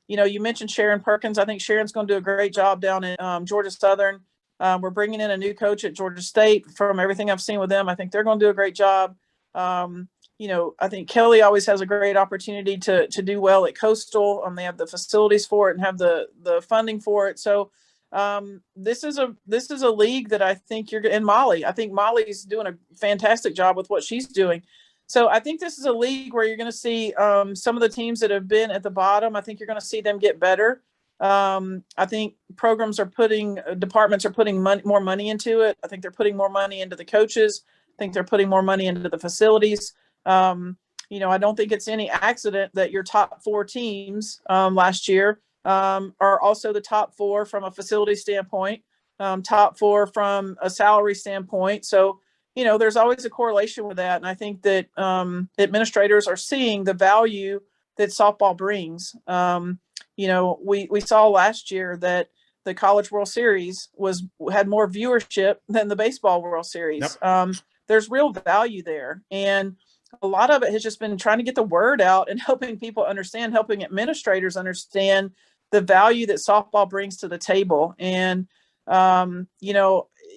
you mentioned Sharon Perkins. I think Sharon's going to do a great job down in Georgia Southern. We're bringing in a new coach at Georgia State. From everything I've seen with them, I think they're going to do a great job. I think Kelly always has a great opportunity to do well at Coastal. They have the facilities for it and have the funding for it. So this is a league that I think in Molly. I think Molly's doing a fantastic job with what she's doing. So I think this is a league where you're going to see some of the teams that have been at the bottom. I think you're going to see them get better. I think departments are putting more money into it. I think they're putting more money into the coaches. I think they're putting more money into the facilities. I don't think it's any accident that your top 4 teams last year are also the top 4 from a facility standpoint, top 4 from a salary standpoint. So, there's always a correlation with that. And I think that administrators are seeing the value that softball brings. We saw last year that the College World Series had more viewership than the Baseball World Series. Yep. There's real value there. And a lot of it has just been trying to get the word out and helping people understand, helping administrators understand the value that softball brings to the table. And,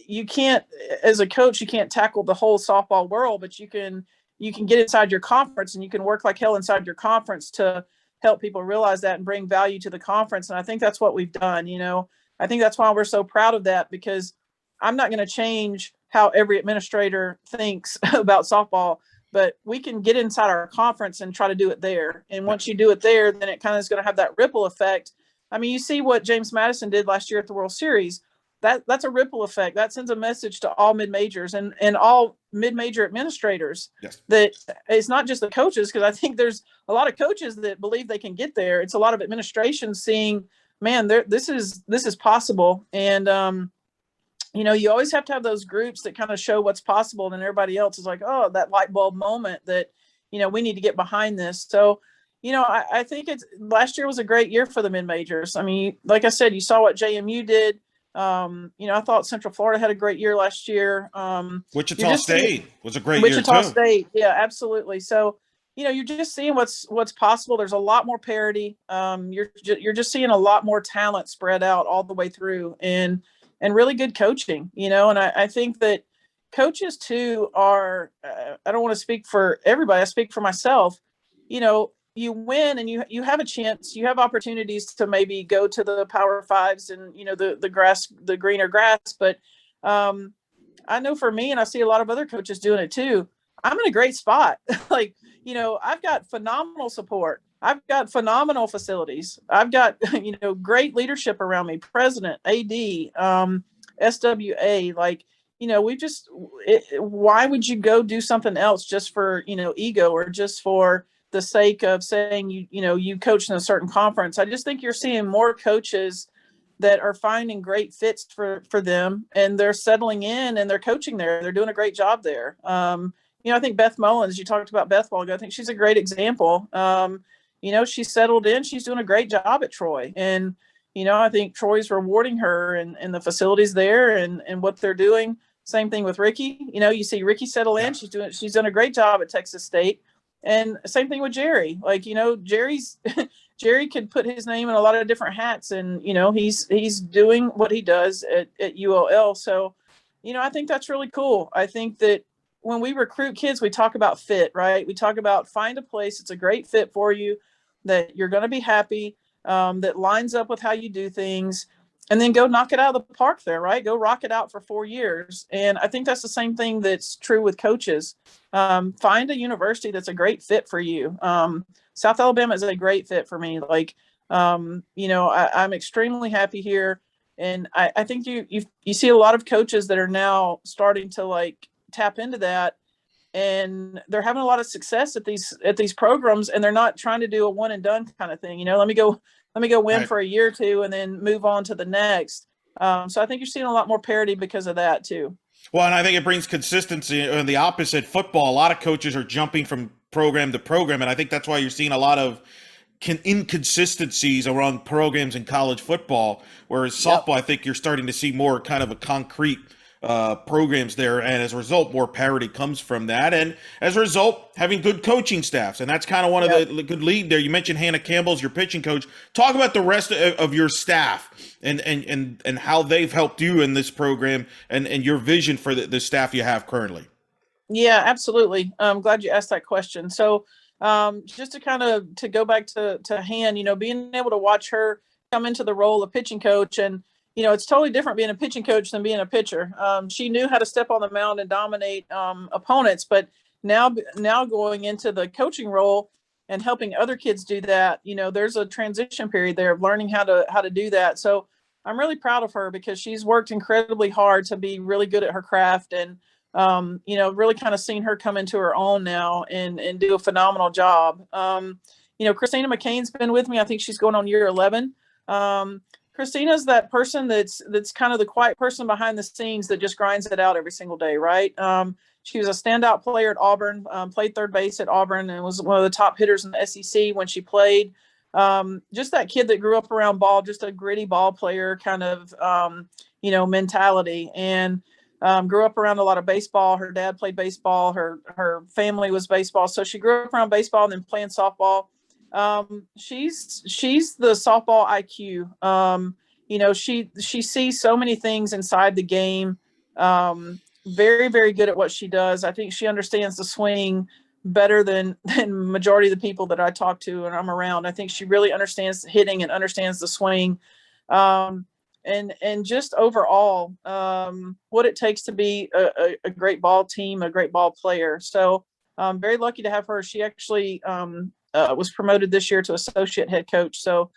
you can't, as a coach, you can't tackle the whole softball world, but you can get inside your conference and you can work like hell inside your conference to help people realize that and bring value to the conference. And I think that's what we've done. I think that's why we're so proud of that, because I'm not going to change how every administrator thinks about softball, but we can get inside our conference and try to do it there. And once you do it there, then it kind of is going to have that ripple effect. I mean, you see what James Madison did last year at the World Series. That's a ripple effect. That sends a message to all mid-majors and all mid-major administrators. Yes. That it's not just the coaches, because I think there's a lot of coaches that believe they can get there. It's a lot of administration seeing, man, this is possible. And, you always have to have those groups that kind of show what's possible. And then everybody else is like, oh, that light bulb moment that, we need to get behind this. So, I think last year was a great year for the mid-majors. I mean, like I said, you saw what JMU did. I thought Central Florida had a great year last year. Wichita State was a great year too. Wichita State, yeah, absolutely. So, you're just seeing what's possible. There's a lot more parity. You're just seeing a lot more talent spread out all the way through, and really good coaching. And I think that coaches too are. I don't want to speak for everybody. I speak for myself. You win and you have a chance, you have opportunities to maybe go to the Power Fives and, the greener grass. But I know for me, and I see a lot of other coaches doing it too, I'm in a great spot. I've got phenomenal support. I've got phenomenal facilities. I've got, great leadership around me, president, AD, SWA, why would you go do something else just for, ego or just for the sake of saying you coach in a certain conference? I just think you're seeing more coaches that are finding great fits for them, and they're settling in and they're coaching there. They're doing a great job there. I think Beth Mullins, you talked about Beth while ago. I think she's a great example. She's settled in. She's doing a great job at Troy, and I think Troy's rewarding her and the facilities there and what they're doing. Same thing with Ricky. You see Ricky settle in. She's done a great job at Texas State. And same thing with Jerry. Jerry could put his name in a lot of different hats, and he's doing what he does at ULL. So, I think that's really cool. I think that when we recruit kids, we talk about fit, right? We talk about find a place it's a great fit for you, that you're going to be happy, that lines up with how you do things, and then go knock it out of the park there, right? Go rock it out for 4 years. And I think that's the same thing that's true with coaches. Find a university that's a great fit for you. South Alabama is a great fit for me. Like, I'm extremely happy here. And I think you see a lot of coaches that are now starting to like tap into that, and they're having a lot of success at these programs, and they're not trying to do a one and done kind of thing. Let me go win Right. for a year or two and then move on to the next. So I think you're seeing a lot more parity because of that too. Well, and I think it brings consistency. On the opposite, football, a lot of coaches are jumping from program to program, and I think that's why you're seeing a lot of inconsistencies around programs in college football. Whereas softball, I think you're starting to see more kind of a concrete programs there, and as a result, more parity comes from that, and as a result, having good coaching staffs, and that's kind of one of the good lead there. You mentioned Hannah Campbell's your pitching coach. Talk about the rest of your staff and how they've helped you in this program and your vision for the staff you have currently. Yeah, absolutely. I'm glad you asked that question. So just to kind of to go back to Han, being able to watch her come into the role of pitching coach, and it's totally different being a pitching coach than being a pitcher. She knew how to step on the mound and dominate opponents, but now going into the coaching role and helping other kids do that, there's a transition period there of learning how to do that. So I'm really proud of her because she's worked incredibly hard to be really good at her craft, and really kind of seen her come into her own now and do a phenomenal job. Christina McCain's been with me. I think she's going on year 11. Christina's that person that's kind of the quiet person behind the scenes that just grinds it out every single day, right? She was a standout player at Auburn, played third base at Auburn, and was one of the top hitters in the SEC when she played. Just that kid that grew up around ball, just a gritty ball player kind of, mentality, and grew up around a lot of baseball. Her dad played baseball. Her family was baseball. So she grew up around baseball and then playing softball. She's the softball IQ. She sees so many things inside the game. Very, very good at what she does. I think she understands the swing better than majority of the people that I talk to and I'm around. I think she really understands hitting and understands the swing. And just overall, what it takes to be a great ball team, a great ball player. So I'm very lucky to have her. She actually was promoted this year to associate head coach. So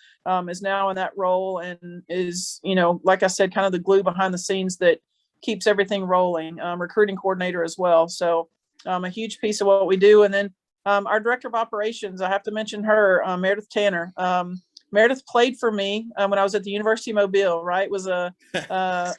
is now in that role and is, like I said, kind of the glue behind the scenes that keeps everything rolling, recruiting coordinator as well. So a huge piece of what we do. And then our director of operations, I have to mention her, Meredith Tanner. Meredith played for me when I was at the University of Mobile, right? Was a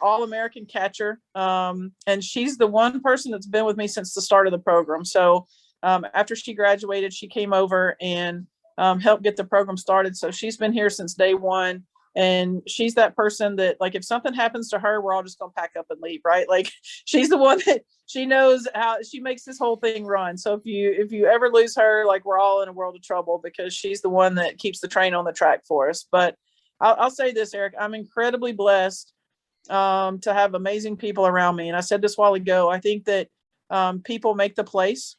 All-American catcher. And she's the one person that's been with me since the start of the program. So after she graduated, she came over and helped get the program started. So she's been here since day one. And she's that person that, like, if something happens to her, we're all just going to pack up and leave, right? Like, she's the one that she knows how she makes this whole thing run. So if you ever lose her, like, we're all in a world of trouble because she's the one that keeps the train on the track for us. But I'll say this, Eric, I'm incredibly blessed to have amazing people around me. And I said this a while ago, I think that people make the place.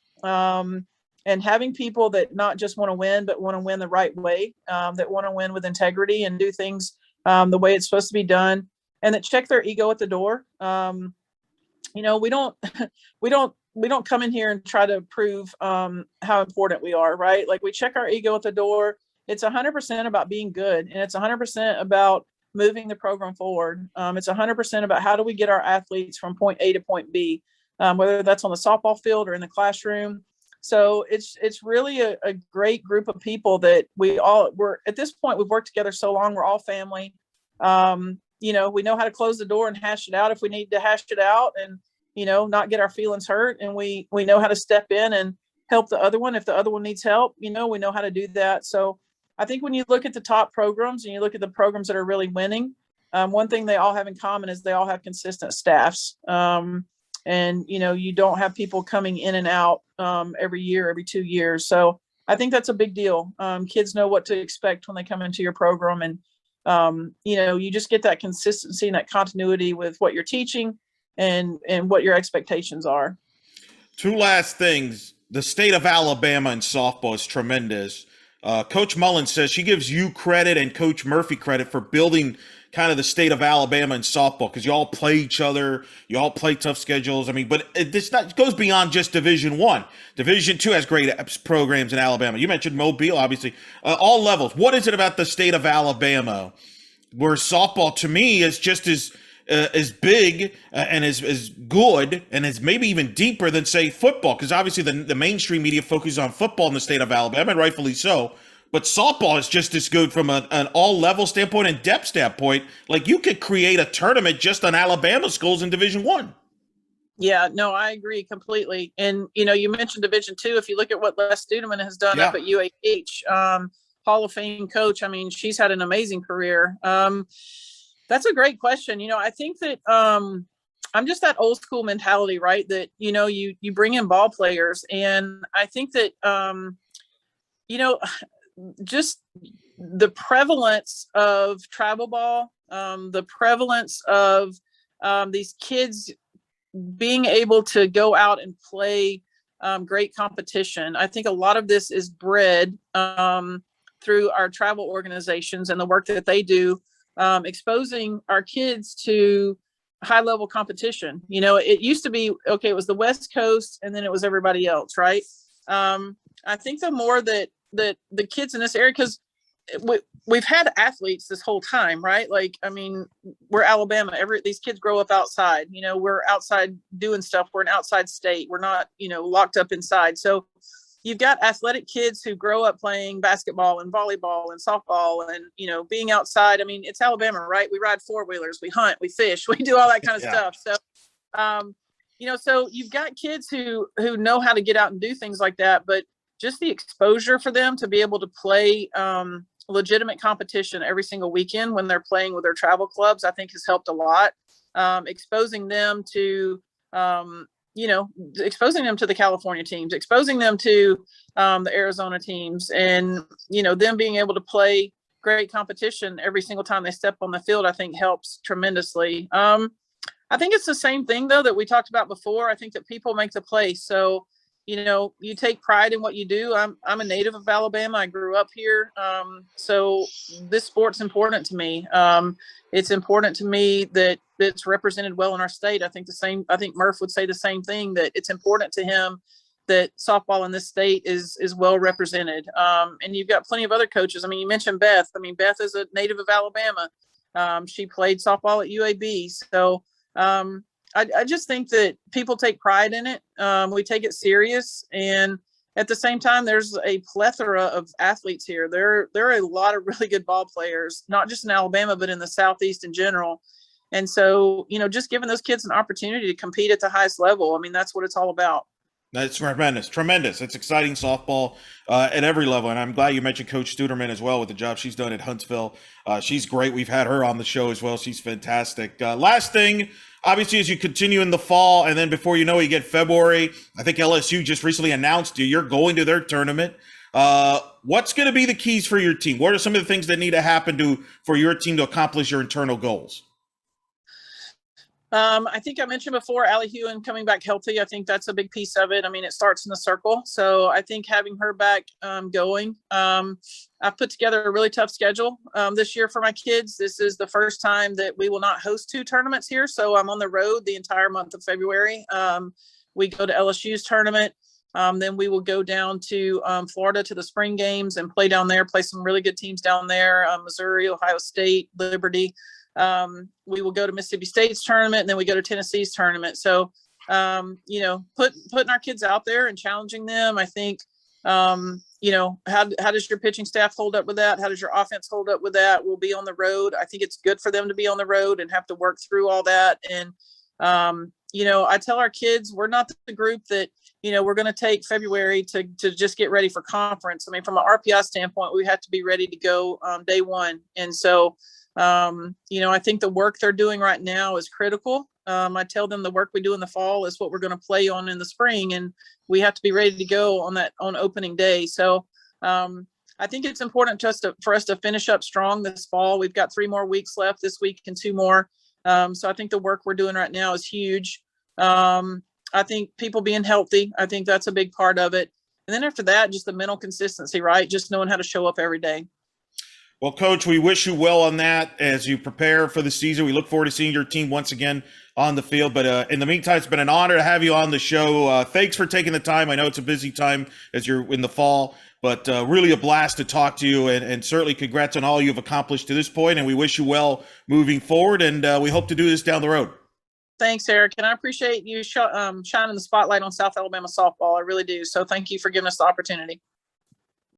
And having people that not just want to win, but want to win the right way, that want to win with integrity and do things the way it's supposed to be done, and that check their ego at the door. We don't we don't come in here and try to prove how important we are, right? Like, we check our ego at the door. It's 100% about being good, and it's 100% about moving the program forward. It's 100% about how do we get our athletes from point A to point B, whether that's on the softball field or in the classroom. So it's really a great group of people that we're at this point, we've worked together so long. We're all family. We know how to close the door and hash it out if we need to hash it out, and, not get our feelings hurt. And we know how to step in and help the other one. If the other one needs help, we know how to do that. So I think when you look at the top programs and you look at the programs that are really winning, one thing they all have in common is they all have consistent staffs. And, you don't have people coming in and out every year, every 2 years. So I think that's a big deal. Kids know what to expect when they come into your program. And, you just get that consistency and that continuity with what you're teaching and what your expectations are. Two last things. The state of Alabama in softball is tremendous. Coach Mullen says she gives you credit and Coach Murphy credit for building kind of the state of Alabama in softball because you all play each other, you all play tough schedules. I mean, but it goes beyond just Division One. Division Two has great programs in Alabama. You mentioned Mobile, obviously, all levels. What is it about the state of Alabama where softball to me is just as big and as good and as maybe even deeper than, say, football? Because obviously the mainstream media focuses on football in the state of Alabama, and rightfully so. But softball is just as good from an all-level standpoint and depth standpoint. Like, you could create a tournament just on Alabama schools in Division One. Yeah, no, I agree completely. And, you mentioned Division Two. If you look at what Les Studeman has done up at UAH, Hall of Fame coach, I mean, she's had an amazing career. That's a great question. I think that I'm just that old school mentality, right? That, you bring in ball players. And I think that, just the prevalence of travel ball, the prevalence of these kids being able to go out and play great competition. I think a lot of this is bred through our travel organizations and the work that they do, exposing our kids to high level competition. It used to be, okay, it was the West Coast and then it was everybody else, right? I think the more that the kids in this area, because we've had athletes this whole time, right? Like, I mean, we're Alabama. These kids grow up outside. We're outside doing stuff. We're an outside state. We're not, locked up inside. So you've got athletic kids who grow up playing basketball and volleyball and softball and, being outside. I mean, it's Alabama, right? We ride four-wheelers, we hunt, we fish, we do all that kind of stuff. So, so you've got kids who know how to get out and do things like that, but just the exposure for them to be able to play legitimate competition every single weekend when they're playing with their travel clubs, I think has helped a lot. Exposing them to, exposing them to the California teams, exposing them to the Arizona teams, and, them being able to play great competition every single time they step on the field, I think helps tremendously. I think it's the same thing, though, that we talked about before. I think that people make the play. So, you take pride in what you do. I'm a native of Alabama. I grew up here. So this sport's important to me. It's important to me that it's represented well in our state. I think Murph would say the same thing, that it's important to him that softball in this state is well represented. And you've got plenty of other coaches. I mean, you mentioned Beth. I mean, Beth is a native of Alabama. She played softball at UAB. So, I just think that people take pride in it. We take it serious. And at the same time, there's a plethora of athletes here. There are a lot of really good ball players, not just in Alabama, but in the Southeast in general. And so, just giving those kids an opportunity to compete at the highest level. I mean, that's what it's all about. That's tremendous. It's exciting softball at every level, and I'm glad you mentioned Coach Studerman as well with the job she's done at Huntsville. She's great. We've had her on the show as well. She's fantastic. Last thing, obviously, as you continue in the fall, and then before you know it, you get February. I think LSU just recently announced you're going to their tournament. What's going to be the keys for your team? What are some of the things that need to happen for your team to accomplish your internal goals? I think I mentioned before, Allie Hewen coming back healthy. I think that's a big piece of it. I mean, it starts in the circle. So I think having her back going, I've put together a really tough schedule this year for my kids. This is the first time that we will not host two tournaments here. So I'm on the road the entire month of February. We go to LSU's tournament. Then we will go down to Florida to the spring games and play down there, play some really good teams down there, Missouri, Ohio State, Liberty. We will go to Mississippi State's tournament, and then we go to Tennessee's tournament. So, putting our kids out there and challenging them, I think, how does your pitching staff hold up with that? How does your offense hold up with that? We'll be on the road. I think it's good for them to be on the road and have to work through all that. And, I tell our kids, we're not the group that, we're going to take February to just get ready for conference. I mean, from an RPI standpoint, we have to be ready to go day one. And so, I think the work they're doing right now is critical. I tell them the work we do in the fall is what we're going to play on in the spring, and we have to be ready to go on opening day. So, I think it's important for us to finish up strong this fall. We've got 3 more weeks left this week and 2 more. So I think the work we're doing right now is huge. I think people being healthy, I think that's a big part of it. And then after that, just the mental consistency, right? Just knowing how to show up every day. Well, Coach, we wish you well on that as you prepare for the season. We look forward to seeing your team once again on the field. But in the meantime, it's been an honor to have you on the show. Thanks for taking the time. I know it's a busy time as you're in the fall, but really a blast to talk to you. And certainly congrats on all you've accomplished to this point. And we wish you well moving forward. And we hope to do this down the road. Thanks, Eric. And I appreciate you shining the spotlight on South Alabama softball. I really do. So thank you for giving us the opportunity.